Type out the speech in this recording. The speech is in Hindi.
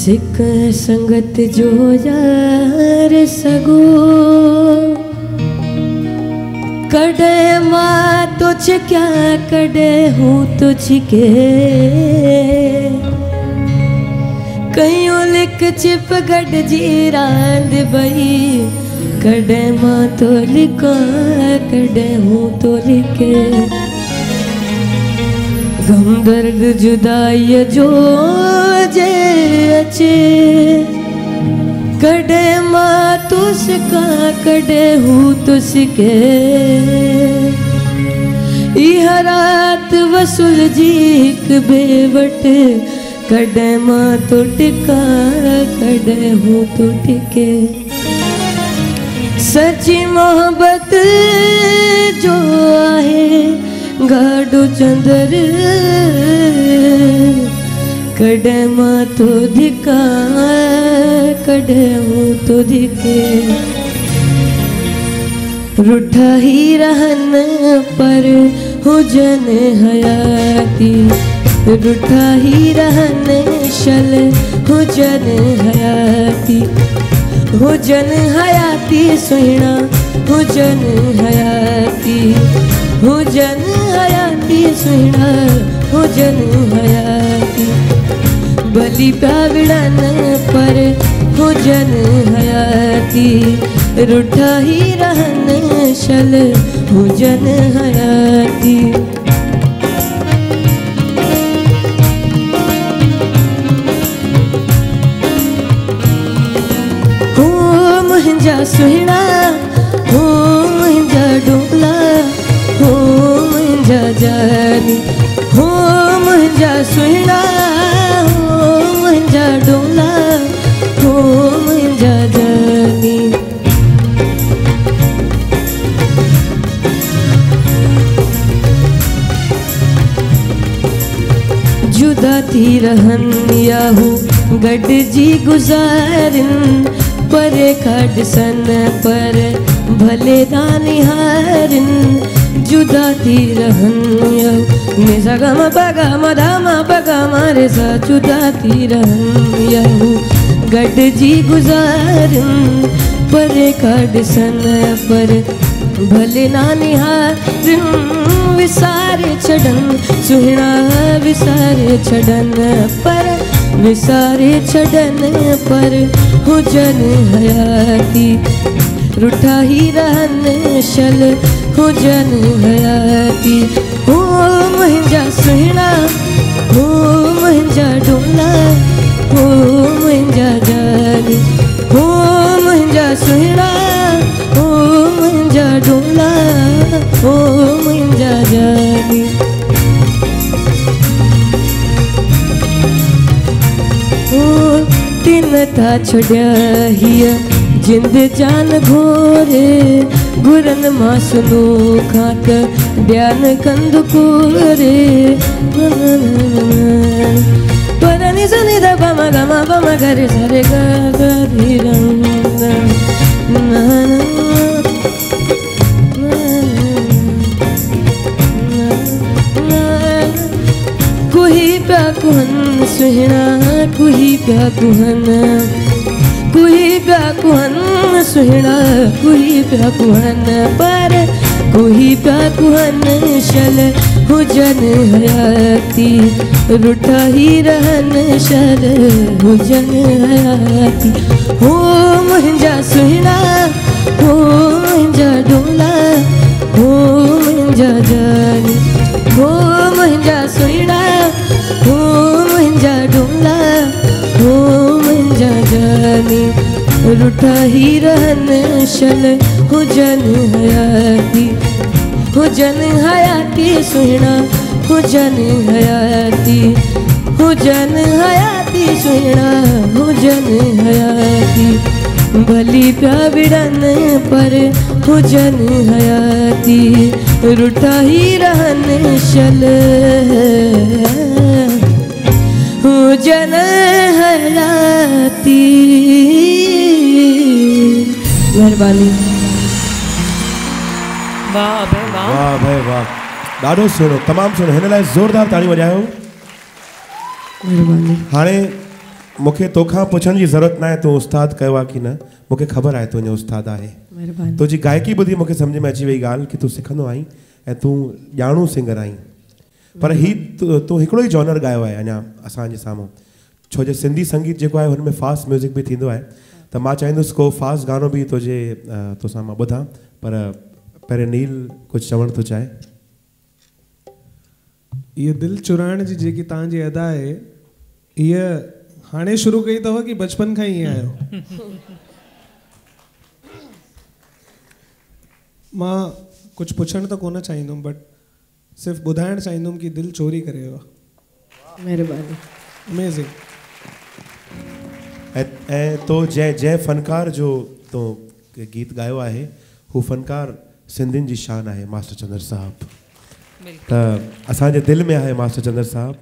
सिक संगत जो यार सगो कड़े माँ तुझ क्या कड़े हूँ तुझके कहीं लिख चिप गड जी रांद बई कड़े माँ तो लिखा कड़े हूँ तो लिखे गम दर्द जुदाई जो जे अचे कड़े माँ तुझका कड़े हूँ तुझके यह रात वसूल जी एक बेवट कड़े माँ तो टिका कड़े हूँ तो टिके सच्ची मोहब्बत जो आहे गाड़ो चंदर कड़े माँ तो दिखा कड़े हूँ तो दिखे रूठा ही रहन पर हुजन हयाती रूठा ही रहन शल हुजन हयाती हुजन हयाती सुहिणा हुजन हयाती हुजन हयाती सुहिणा हुजन हयाती बलि प्याविड़न पर हुजन हयाती रूठा ही रहन शल हुजन हयाती हो मुंहिंजा सुहिणा हो मुंहिंजा डोला हो मुंहिंजा जानी हो मुंहिंजा सुहिणा हो मुंहिंजा डोला हो मुंहिंजा जानी जुदा थी रहन याहू गड जी गुजारिन परे खड सन पर भले दानिहारिन जुदा थी रहन याहू निसा गम पगा मधामा पगा मारे सा जुदा थी रहन याहू गड जी गुजारिन परे खड सन पर भले नानिहारिन विसारे छड़न सुहिणा विसारे छड़न पर विसारे छड़न पर हुजन हयाती रूठा ही रहन शल हुजन हयाती हो मुंहिंजा सुहिणा हो मुंहिंजा डोला हो मुंहिंजा जानी हो मुंहिंजा सुहिणा हो मुंहिंजा डोला हो मुंहिंजा जानी हो तिन था छड़िया हिया जिंद जान घोरे गुरन मां सुनो खाक ध्यान कंद कोरे परनी सनी द बम गरे सरे ग धी रंग कुही प्या कुहन सुहिणा कुही प्या कुहन कुही प्या कुहन सुहिणा कुही प्या कुहन पर कुही प्या कुहन शल हुजन हयाती रूठा ही रहन शल हुजन हयाती हो मुंहिंजा सुहिणा हो मुंहिंजा डोला हो मुंहिंजा जानी हो मुंहिंजा सुहिणा हो मुंहिंजा डोला हो मुंहिंजा जानी रूठा ही रहन शल हुजन हयाती हुजन हयाती सुहिणा हुजन हयाती हुजन हयाती सुहिणा हुजन हयाती भली प्याविड़न पर हुजन हयाती रूठा ही रहन शल हुजन हयाती मेहरबानी वाह भाई वाह वाह भाई वाह ॾाढो सुहिणो तमामु सुहिणो हिन लाइ ज़ोरदार ताड़ी वॼायो मेहरबानी हाणे मूंखे तोखां पुछण जी ज़रूरत न आहे तूं उस्ताद कयो आहे की न, मूंखे ख़बर आहे तुंहिंजो उस्ताद आहे। महिरबानी। तुंहिंजी गायकी ॿुधी मूंखे सम्झ में अची वई ॻाल्हि की तूं सिखंदो आहीं ऐं तूं ॼाणू सिंगर आहीं। पर ही तूं हिकिड़ो ई जॉनर ॻायो आहे अञा असांजे साम्हूं, छो जो सिंधी संगीत जेको आहे हुन में फास्ट म्यूज़िक बि थींदो आहे, त मां चाहींदुसि को फास्ट गानो बि तोसां मां ॿुधां। पर पहिरें नील कुझु चवणु थो चाहे? ये दिल चुराइण जी जेकी तव्हांजी अदा आहे, इहा हाणे शुरू कई अथव की बचपन खां ईअं आहियो? मां कुझु पुछणु त कोन चाहींदुमि, बट सिर्फ़ु ॿुधाइणु चाहींदुमि कि दिलि चोरी करे वियो आहे। महिरबानी। अमेज़िंग। ऐं तो जंहिं फ़नकार जो तो गीत ॻायो आहे हू फ़नकार सिंधियुनि जी शान आहे, मास्टर चंदर साहब। त असांजे दिलि में आहे मास्टर चंदर साहब।